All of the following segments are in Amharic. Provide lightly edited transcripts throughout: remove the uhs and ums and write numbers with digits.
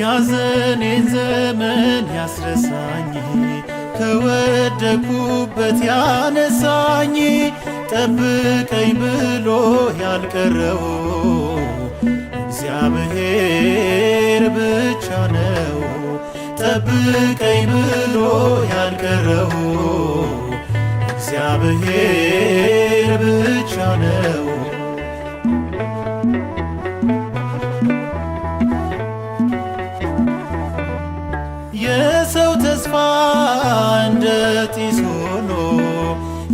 ያዘኔን ዘመን ያስረሳኝ ከወደኩበት ያነሳኝ ጠብቀኝ ብሎ ያልቀረው እግዚአብሔር ብቻ ነው። ጠብቀኝ ብሎ ያልቀረው እግዚአብሔር ብቻ ነው። የሰው ተስፋ እንደ ጢስ ሆኖ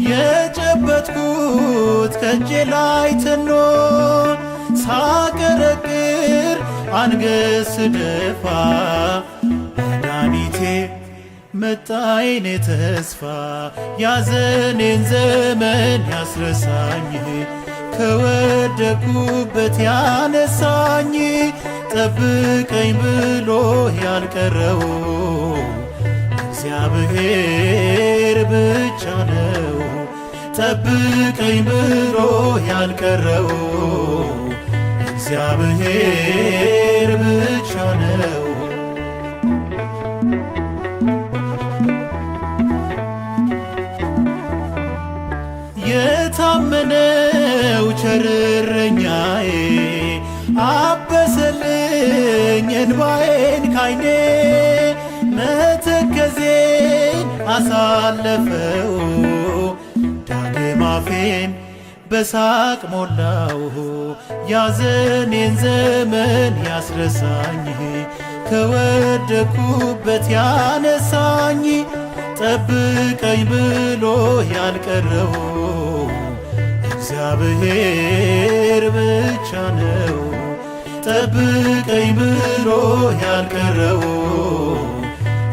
የጨበጥኩት ከእጄ ላይ ተኖ ሳቀረቅር አንገት ስደፋ መድኃኒቴ መጣ የኔ ተስፋ። ያዘኔን ዘመን ያስረሳኝ ከወደኩበት ያነሳኝ ጠብቀኝ ብሎ ያልቀረው እግዚአብሔር ብቻ ነው። ጠብቀኝ ብሎ ያልቀረው እግዚአብሔር ብቻ ነው። የታመነው ቸር እረኛዬ አበሰልኝ እንባዬን ካይኔ መተከዜን አሳለፈው ዳግም አፌን በሳቅ ሞላው። ያዘኔን ዘመን ያስረሳኝ ከወደኩበት ያነሳኝ ጠብቀኝ ብሎ ያልቀረው እግዚአብሔር ብቻ ነው። ጠብቀኝ ብሎ ያልቀረው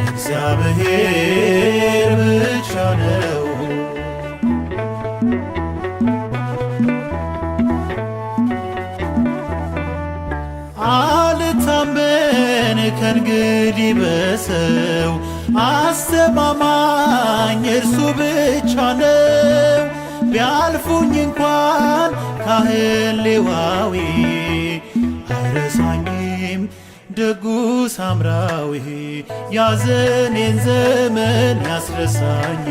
እግዚአብሔር ብቻ ነው። አልታመን ከእንግዲህ በሰው አስተማማኝ እርሱ ብቻ ነው። ቢያልፉኝ እንኳን ካህን ሌዋዊ አይረሳኝም ደጉ ሳምራዊ። ያዘኔን ዘመን ያስረሳኝ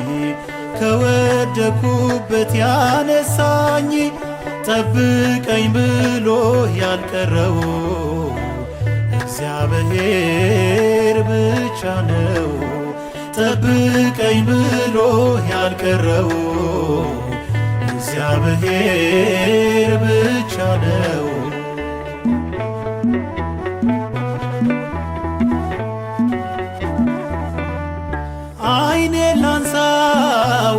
ከወደኩበት ያነሳኝ ጠብቀኝ ብሎ ያልቀረው እግዚአብሔር ብቻ ነው። ጠብቀኝ ብሎ ያልቀረው እግዚአብሔር ብቻ ነው። አይኔ ላንሳ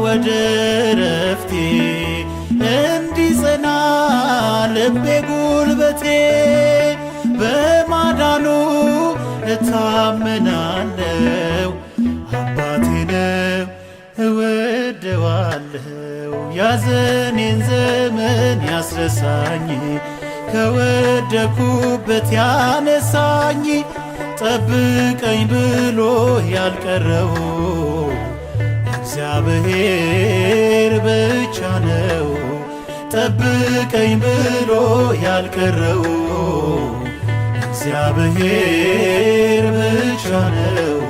ወደ ረፍቴ እንዲጸና ልቤ ጉልበቴ በማዳኑ እታመናለው አባቴ ነው እወደዋለው። ያዘኔን ዘመን ያስረሳኝ ከወደኩበት ያነሳኝ ጠብቀኝ ብሎ ያልቀረው እግዚአብሔር ብቻ ነው። ጠብቀኝ ብሎ ያልቀረው እግዚአብሔር ብቻ ነው።